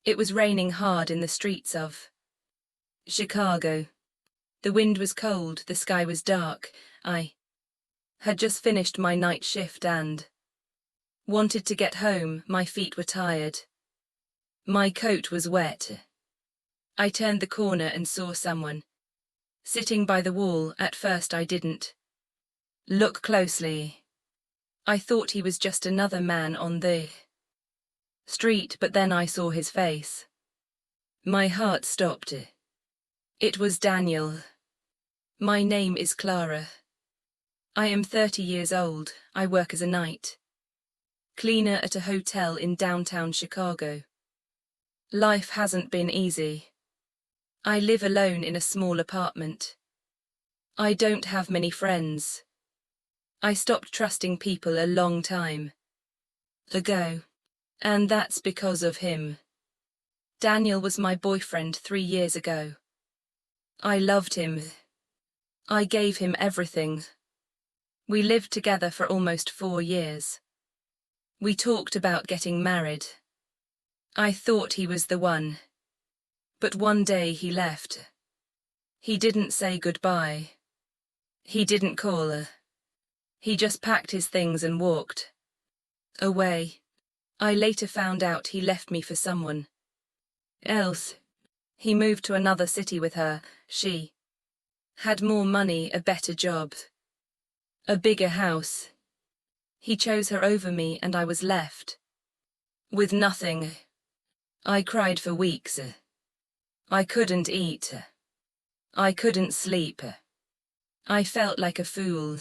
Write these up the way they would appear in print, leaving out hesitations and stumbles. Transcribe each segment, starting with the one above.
It was raining hard in the streets of Chicago. The wind was cold, the sky was dark. I had just finished my night shift and wanted to get home. My feet were tired. My coat was wet. I turned the corner and saw someone sitting by the wall. At first I didn't look closely. I thought he was just another man on the street, but then I saw his face. My heart stopped. It was Daniel. My name is Clara. I am 30 years old. I work as a night cleaner at a hotel in downtown Chicago. Life hasn't been easy. I live alone in a small apartment. I don't have many friends. I stopped trusting people a long time ago, and that's because of him. Daniel was my boyfriend 3 years ago. I loved him. I gave him everything. We lived together for almost 4 years. We talked about getting married. I thought he was the one. But one day he left. He didn't say goodbye. He didn't call. He just packed his things and walked away. I later found out he left me for someone else. He moved to another city with her. She had more money, a better job, a bigger house. He chose her over me, and I was left with nothing. I cried for weeks. I couldn't eat. I couldn't sleep. I felt like a fool.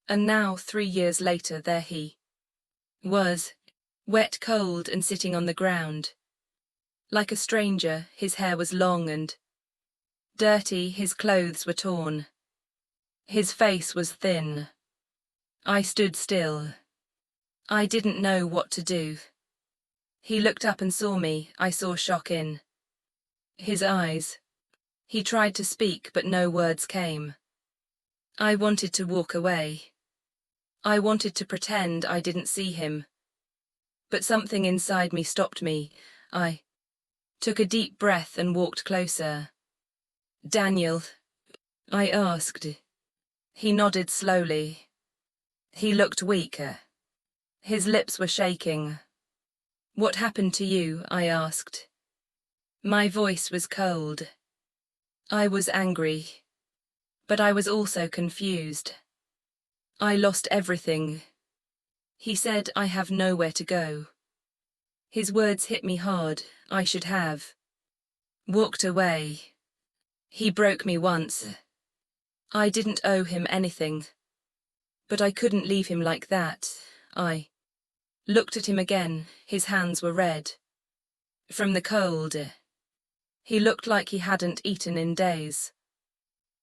And now, 3 years later, there he was, wet, cold, and sitting on the ground. Like a stranger. His hair was long and dirty, his clothes were torn. His face was thin. I stood still. I didn't know what to do. He looked up and saw me. I saw shock in his eyes. He tried to speak, but no words came. I wanted to walk away. I wanted to pretend I didn't see him. But something inside me stopped me. I took a deep breath and walked closer. "Daniel?" I asked. He nodded slowly. He looked weaker. His lips were shaking. "What happened to you?" I asked. My voice was cold. I was angry. But I was also confused. "I lost everything." He said, "I have nowhere to go." His words hit me hard. I should have walked away. He broke me once. I didn't owe him anything. But I couldn't leave him like that. I looked at him again. His hands were red from the cold. He looked like he hadn't eaten in days.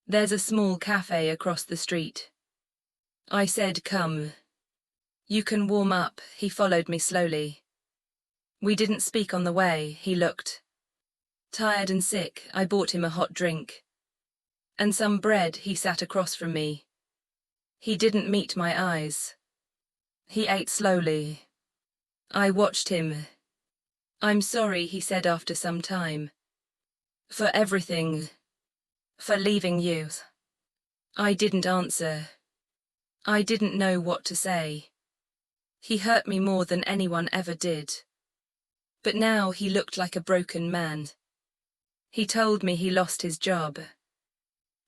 "There's a small cafe across the street." I said, "Come. You can warm up." He followed me slowly. We didn't speak on the way. He looked tired and sick. I bought him a hot drink and some bread. He sat across from me. He didn't meet my eyes. He ate slowly. I watched him. "I'm sorry," he said after some time. "For everything. For leaving you." I didn't answer. I didn't know what to say. He hurt me more than anyone ever did. But now he looked like a broken man. He told me he lost his job.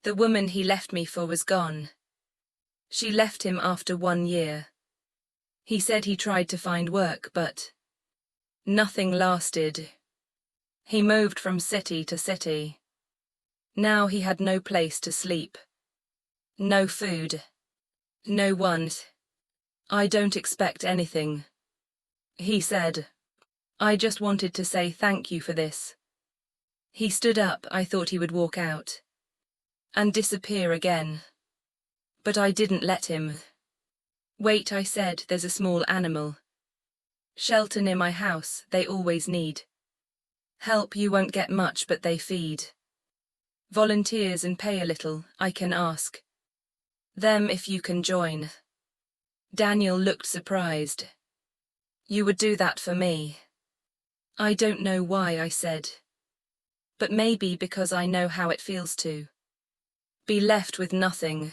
The woman he left me for was gone. She left him after 1 year. He said he tried to find work, but nothing lasted. He moved from city to city. Now he had no place to sleep. No food. No one. "I don't expect anything," he said. "I just wanted to say thank you for this." He stood up. I thought he would walk out and disappear again. But I didn't let him. "Wait," I said. "There's a small animal shelter near my house. They always need help. You won't get much, but they feed volunteers and pay a little. I can ask them if you can join." Daniel looked surprised. "You would do that for me?" I don't know why, I said. But maybe because I know how it feels to be left with nothing.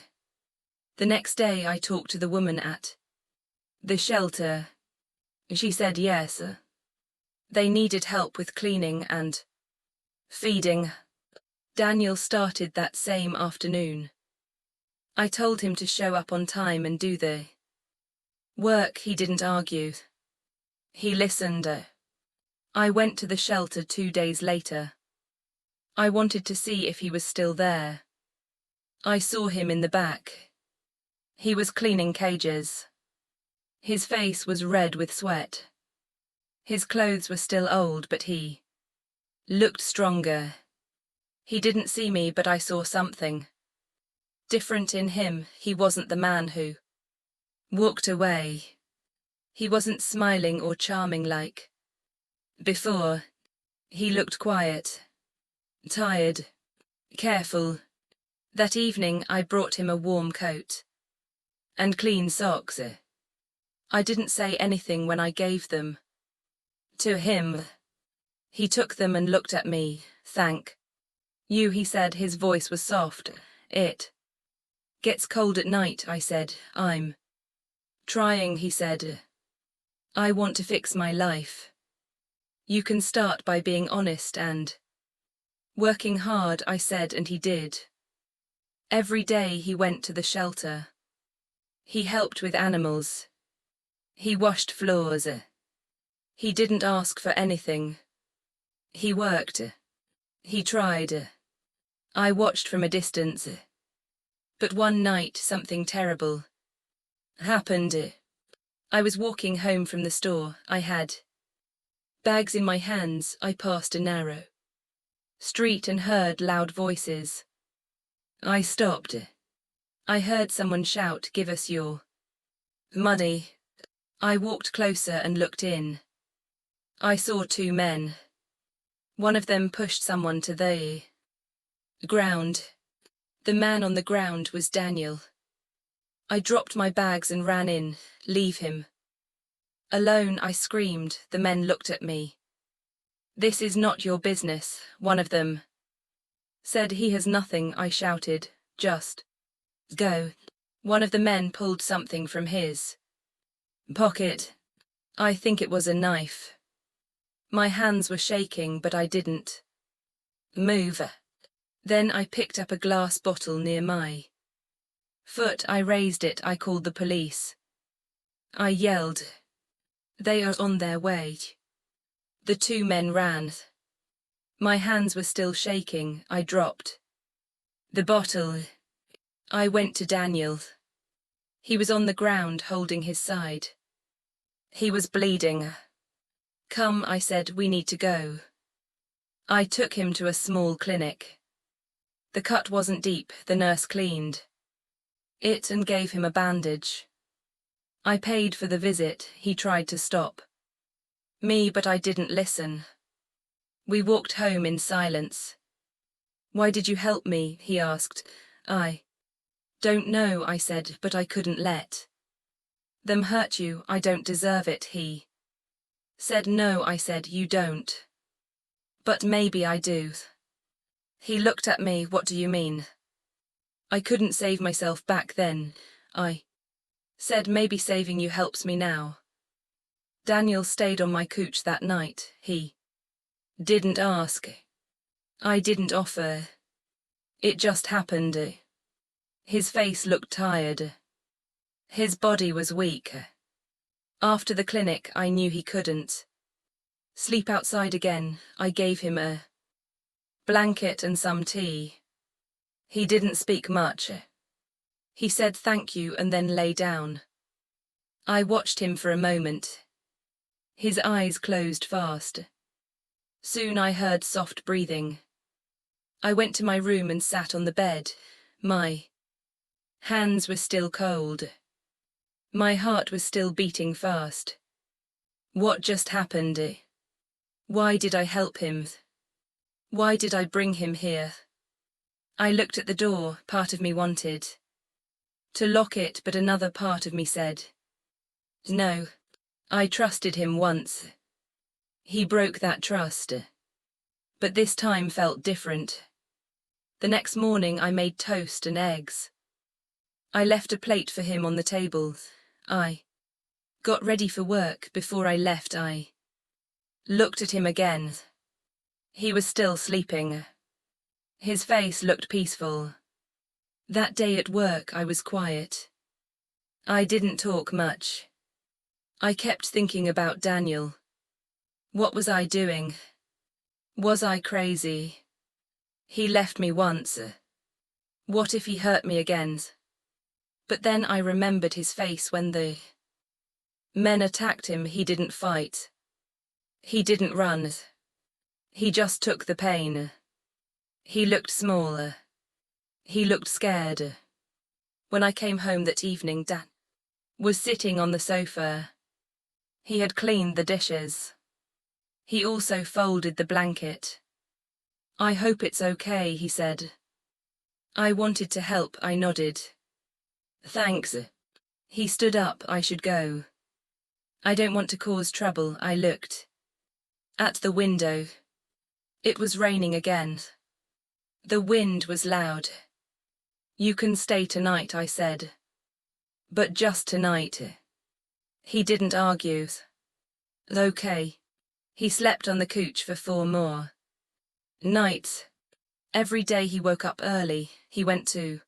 The next day I talked to the woman at the shelter. She said yes. They needed help with cleaning and feeding. Daniel started that same afternoon. I told him to show up on time and do the work. He didn't argue. He listened. I went to the shelter 2 days later. I wanted to see if he was still there. I saw him in the back. He was cleaning cages. His face was red with sweat. His clothes were still old, but he looked stronger. He didn't see me, but I saw something different in him. He wasn't the man who walked away. He wasn't smiling or charming like before. He looked quiet, tired, careful. That evening I brought him a warm coat and clean socks. I didn't say anything when I gave them to him. He took them and looked at me. Thank you, he said. His voice was soft. It gets cold at night, I said. I'm trying, he said. I want to fix my life. You can start by being honest and working hard, I said, and he did. Every day he went to the shelter. He helped with animals. He washed floors. He didn't ask for anything. He worked. He tried. I watched from a distance. But one night something terrible happened. I was walking home from the store. I had bags in my hands. I passed a narrow street and heard loud voices. I stopped. I heard someone shout, "Give us your money." I walked closer and looked in. I saw 2 men. One of them pushed someone to the ground. The man on the ground was Daniel. I dropped my bags and ran in. "Leave him alone," I screamed. The men looked at me. "This is not your business," one of them said. "He has nothing," I shouted. "Just go." One of the men pulled something from his pocket. I think it was a knife. My hands were shaking, but I didn't move. Then I picked up a glass bottle near my foot. I raised it. I called the police. I yelled, "They are on their way." The 2 men ran. My hands were still shaking. I dropped the bottle. I went to Daniel. He was on the ground holding his side. He was bleeding. "Come," I said, "we need to go." I took him to a small clinic. The cut wasn't deep. The nurse cleaned it and gave him a bandage. I paid for the visit. He tried to stop me, but I didn't listen. We walked home in silence. "Why did you help me?" he asked. "I don't know," I said, "but I couldn't let them hurt you. I don't deserve it," he said. "No," I said, "you don't. But maybe I do." He looked at me. "What do you mean?" "I couldn't save myself back then," I said. "Maybe saving you helps me now." Daniel stayed on my couch that night. He didn't ask. I didn't offer. It just happened. His face looked tired. His body was weak. After the clinic, I knew he couldn't sleep outside again. I gave him a blanket and some tea. He didn't speak much. He said thank you and then lay down. I watched him for a moment. His eyes closed fast. Soon I heard soft breathing. I went to my room and sat on the bed. My hands were still cold. My heart was still beating fast. What just happened? Why did I help him? Why did I bring him here? I looked at the door. Part of me wanted to lock it, but another part of me said, no. I trusted him once. He broke that trust. But this time felt different. The next morning I made toast and eggs. I left a plate for him on the table. I got ready for work. Before I left, I looked at him again. He was still sleeping. His face looked peaceful. That day at work I was quiet. I didn't talk much. I kept thinking about Daniel. What was I doing? Was I crazy? He left me once. What if he hurt me again? But then I remembered his face when the men attacked him. He didn't fight. He didn't run. He just took the pain. He looked small. He looked scared. When I came home that evening, Dan was sitting on the sofa. He had cleaned the dishes. He also folded the blanket. "I hope it's okay," he said. I wanted to help. I nodded. "Thanks." He stood up. "I should go. I don't want to cause trouble." I looked at the window. It was raining again. The wind was loud. "You can stay tonight," I said. "But just tonight." He didn't argue. "Okay." He slept on the couch for 4 more nights. Every day he woke up early. He went to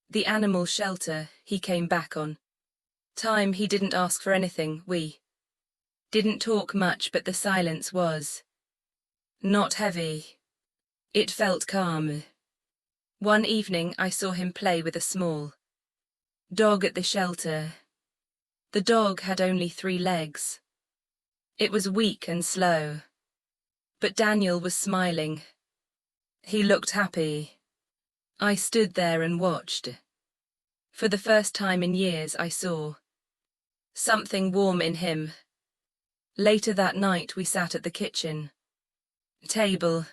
the animal shelter. He came back on time. He didn't ask for anything. We didn't talk much, but the silence was not heavy. It felt calm. One evening I saw him play with a small dog at the shelter. The dog had only 3 legs. It was weak and slow. But Daniel was smiling. He looked happy. I stood there and watched. For the first time in years I saw something warm in him. Later that night we sat at the kitchen table.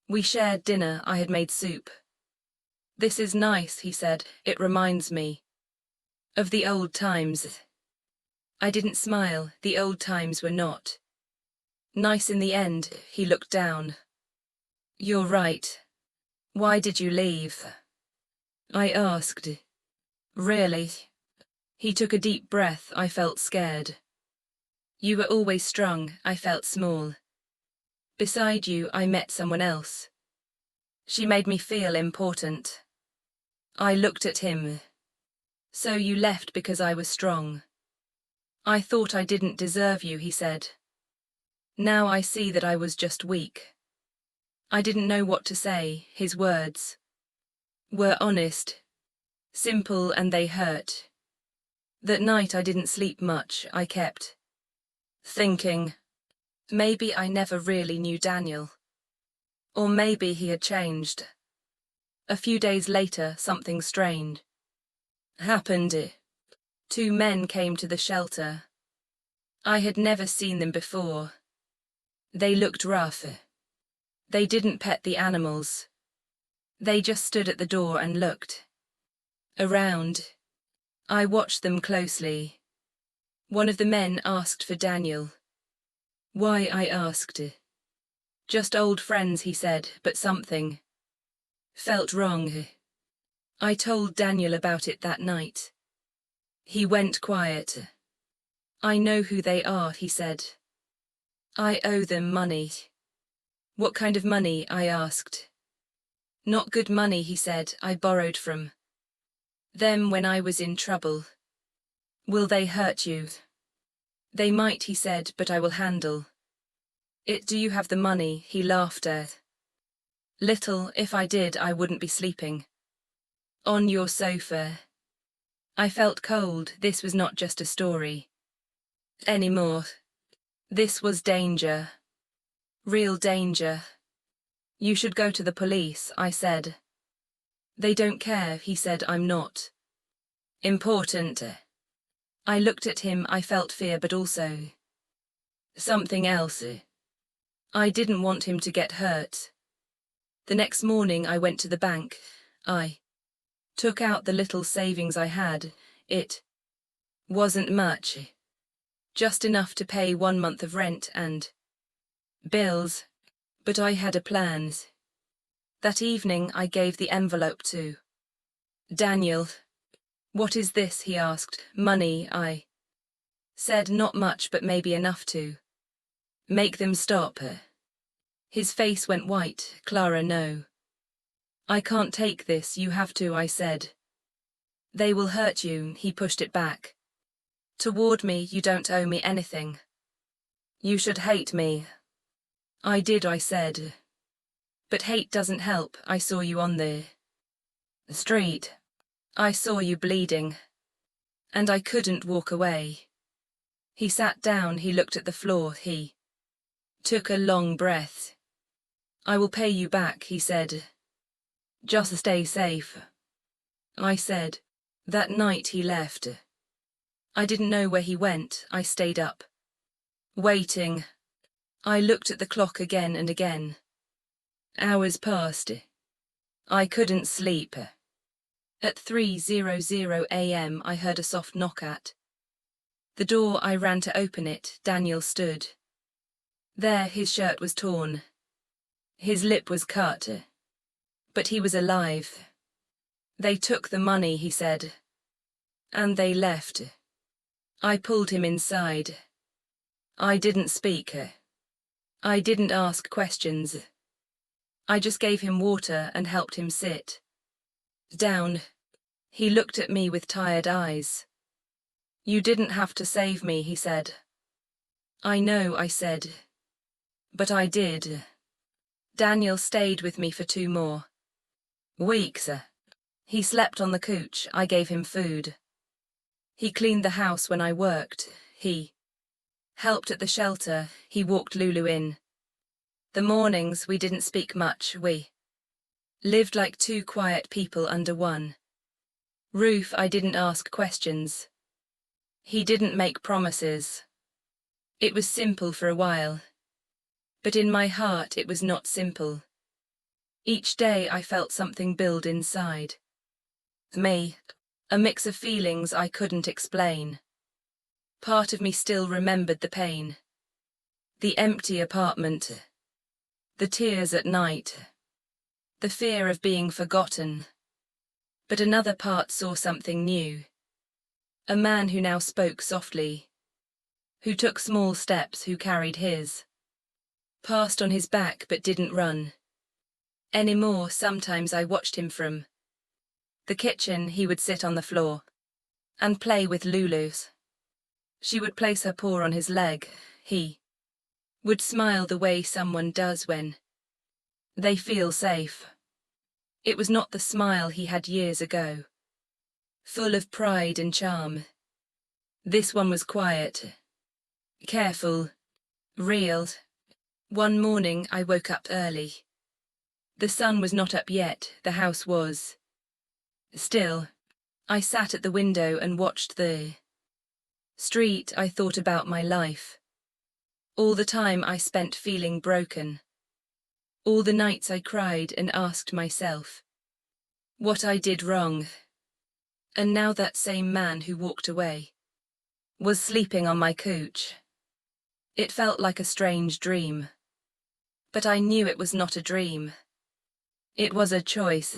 We shared dinner. I had made soup. "This is nice," he said. "It reminds me of the old times." I didn't smile. The old times were not nice in the end. He looked down. "You're right. Why did you leave?" I asked. "Really?" He took a deep breath. I felt scared. "You were always strong." I felt small. "Beside you, I met someone else. She made me feel important." I looked at him. "So you left because I was strong?" "I thought I didn't deserve you," he said. "Now I see that I was just weak." I didn't know what to say. His words were honest, simple, and they hurt. That night I didn't sleep much. I kept thinking, maybe I never really knew Daniel. Or maybe he had changed. A few days later, something strange happened. 2 men came to the shelter. I had never seen them before. They looked rough. They didn't pet the animals. They just stood at the door and looked around. I watched them closely. One of the men asked for Daniel. "Why?" I asked. "Just old friends," he said, but something felt wrong. I told Daniel about it that night. He went quiet. "I know who they are," he said. "I owe them money." "What kind of money?" I asked. "Not good money," he said. "I borrowed from them when I was in trouble." "Will they hurt you?" "They might," he said, "but I will handle it." "Do you have the money?" He laughed. "Little. If I did, I wouldn't be sleeping on your sofa." I felt cold. This was not just a story anymore. This was danger. Real danger. "You should go to the police," I said. "They don't care," he said. "I'm not important." I looked at him. I felt fear, but also something else. I didn't want him to get hurt. The next morning I went to the bank. I took out the little savings I had. It wasn't much. Just enough to pay 1 month of rent and bills, but I had a plan. That evening I gave the envelope to Daniel. What is this? He asked. Money, I said. Not much, but maybe enough to make them stop. His face went white. Clara, no. I can't take this, you have to, I said. They will hurt you, he pushed it back toward me. You don't owe me anything. You should hate me. I did, I said. But hate doesn't help. I saw you on the street. I saw you bleeding. And I couldn't walk away. He sat down, he looked at the floor, he took a long breath. I will pay you back, he said. Just stay safe. I said. That night he left. I didn't know where he went. I stayed up, waiting. I looked at the clock again and again. Hours passed. I couldn't sleep. At 3:00 a.m. I heard a soft knock at the door. I ran to open it. Daniel stood there. His shirt was torn. His lip was cut. But he was alive. They took the money, he said. And they left. I pulled him inside. I didn't speak. I didn't ask questions. I just gave him water and helped him sit down. He looked at me with tired eyes. You didn't have to save me, he said. I know, I said. But I did. Daniel stayed with me for 2 more weeks. He slept on the couch. I gave him food. He cleaned the house when I worked. He helped at the shelter. He walked Lulu in the mornings. We didn't speak much. We lived like 2 quiet people under one roof. I didn't ask questions. He didn't make promises. It was simple for a while. But in my heart it was not simple. Each day I felt something build inside me, a mix of feelings I couldn't explain. Part of me still remembered the pain, the empty apartment, the tears at night, the fear of being forgotten. But another part saw something new. A man who now spoke softly, who took small steps, who carried his past on his back but didn't run anymore. Sometimes I watched him from the kitchen. He would sit on the floor and play with Lulu's. She would place her paw on his leg. He would smile the way someone does when they feel safe. It was not the smile he had years ago, full of pride and charm. This one was quiet, careful, real. One morning I woke up early. The sun was not up yet. The house was still. I sat at the window and watched the street. I thought about my life. All the time I spent feeling broken. All the nights I cried and asked myself what I did wrong. And now that same man who walked away was sleeping on my couch. It felt like a strange dream. But I knew it was not a dream. It was a choice.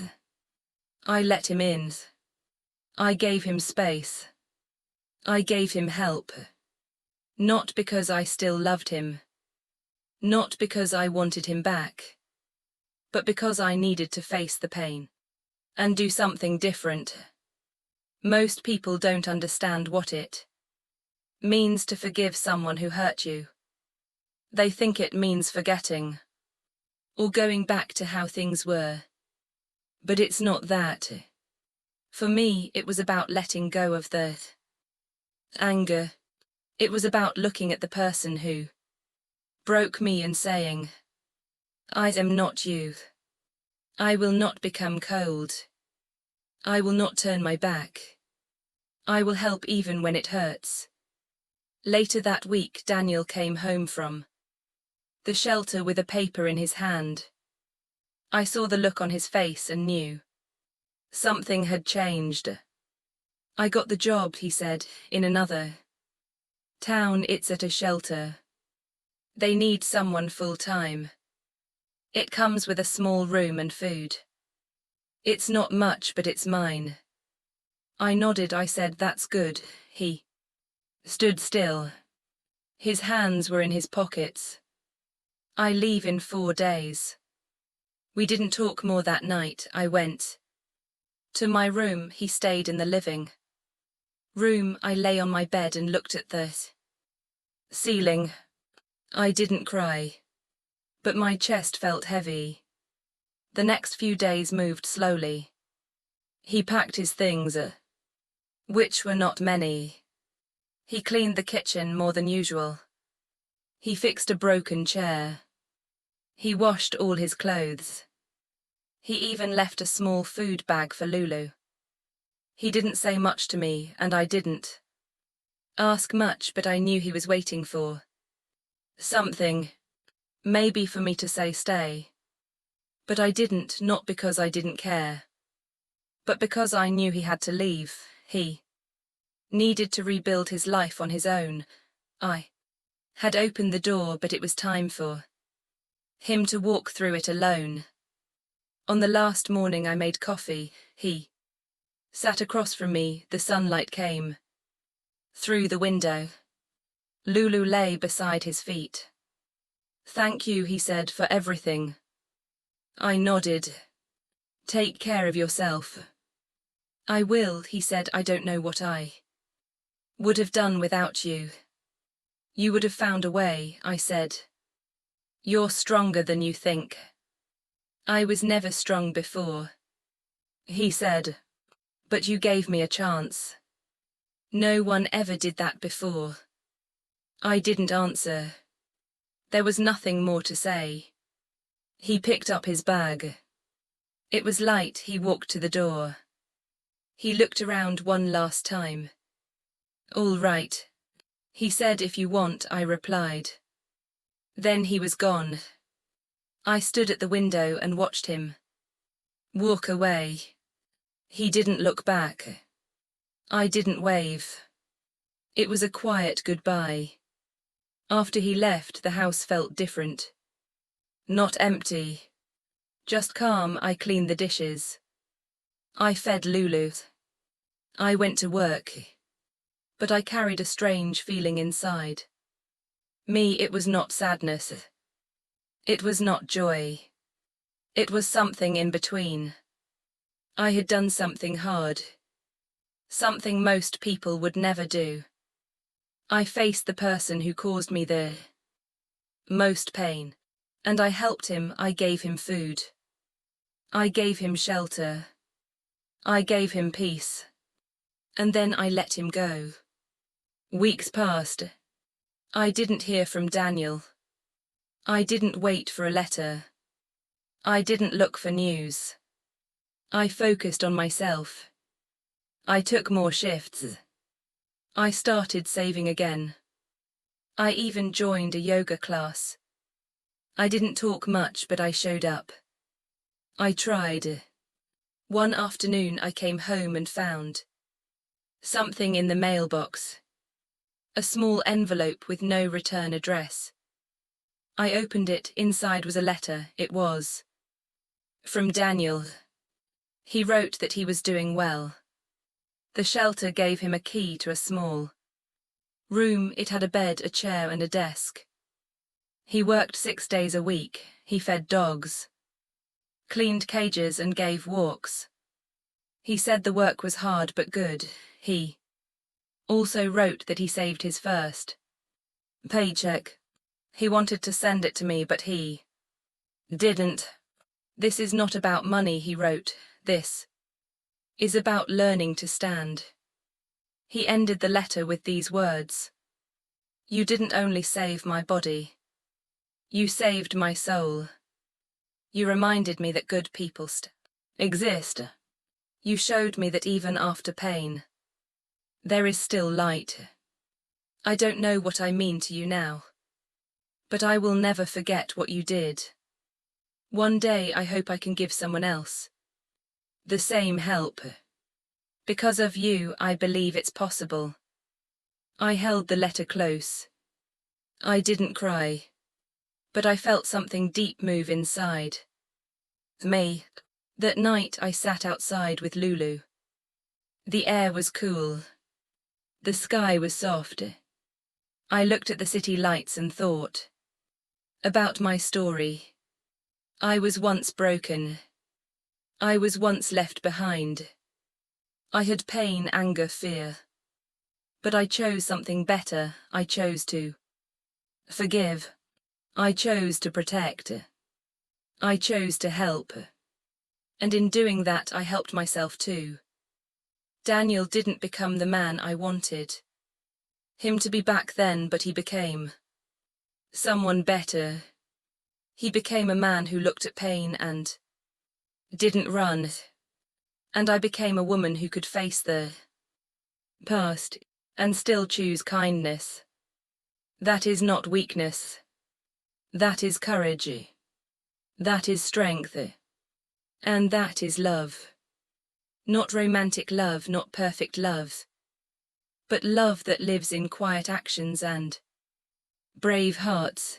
I let him in. I gave him space. I gave him help. Not because I still loved him. Not because I wanted him back. But because I needed to face the pain and do something different. Most people don't understand what it means to forgive someone who hurt you. They think it means forgetting or going back to how things were. But it's not that. For me, it was about letting go of the anger. It was about looking at the person who broke me and saying, I am not you. I will not become cold. I will not turn my back. I will help even when it hurts. Later that week, Daniel came home from the shelter with a paper in his hand. I saw the look on his face and knew something had changed. I got the job, he said, in another town. It's at a shelter. They need someone full-time. It comes with a small room and food. It's not much, but it's mine. I nodded. I said, that's good. He stood still. His hands were in his pockets. I leave in 4 days. We didn't talk more that night. I went to my room. He stayed in the living room. I lay on my bed and looked at the ceiling. I didn't cry, but my chest felt heavy. The next few days moved slowly. He packed his things, which were not many. He cleaned the kitchen more than usual. He fixed a broken chair. He washed all his clothes. He even left a small food bag for Lulu. He didn't say much to me, and I didn't ask much, but I knew he was waiting for something. Maybe for me to say stay. But I didn't, not because I didn't care, but because I knew he had to leave. He needed to rebuild his life on his own. I had opened the door, but it was time for him to walk through it alone. On the last morning I made coffee. He sat across from me. The sunlight came through the window. Lulu lay beside his feet. Thank you, he said, for everything. I nodded. Take care of yourself. I will, he said. I don't know what I would have done without you. You would have found a way, I said. You're stronger than you think. I was never strong before, he said. But you gave me a chance. No one ever did that before. I didn't answer. There was nothing more to say. He picked up his bag. It was light. He walked to the door. He looked around one last time. All right, he said. If you want, I replied. Then he was gone. I stood at the window and watched him walk away. He didn't look back. I didn't wave. It was a quiet goodbye. After he left, the house felt different. Not empty, just calm. I cleaned the dishes. I fed Lulu. I went to work. But I carried a strange feeling inside me. It was not sadness. It was not joy. It was something in between. I had done something hard. Something most people would never do. I faced the person who caused me the most pain. And I helped him. I gave him food. I gave him shelter. I gave him peace. And then I let him go. Weeks passed. I didn't hear from Daniel. I didn't wait for a letter. I didn't look for news. I focused on myself. I took more shifts. I started saving again. I even joined a yoga class. I didn't talk much, but I showed up. I tried. One afternoon I came home and found something in the mailbox. A small envelope with no return address. I opened it. Inside was a letter. It was from Daniel. He wrote that he was doing well. The shelter gave him a key to a small room. It had a bed, a chair, and a desk. He worked 6 days a week. He fed dogs, cleaned cages, and gave walks. He said the work was hard but good. He also wrote that he saved his first paycheck. He wanted to send it to me, but he didn't. This is not about money, he wrote. This is about learning to stand. He ended the letter with these words. You didn't only save my body. You saved my soul. You reminded me that good people exist. You showed me that even after pain, there is still light. I don't know what I mean to you now, but I will never forget what you did. One day I hope I can give someone else the same help. Because of you, I believe it's possible. I held the letter close. I didn't cry. but I felt something deep move inside me. That night I sat outside with Lulu. The air was cool. The sky was soft. I looked at the city lights and thought about my story. I was once broken. I was once left behind. I had pain, anger, fear. But I chose something better. I chose to forgive. I chose to protect. I chose to help. And in doing that, I helped myself too. Daniel didn't become the man I wanted him to be back then, but he became someone better. He became a man who looked at pain and didn't run. And I became a woman who could face the past and still choose kindness. That is not weakness. That is courage. That is strength. And that is love. Not romantic love, not perfect love, but love that lives in quiet actions and brave hearts.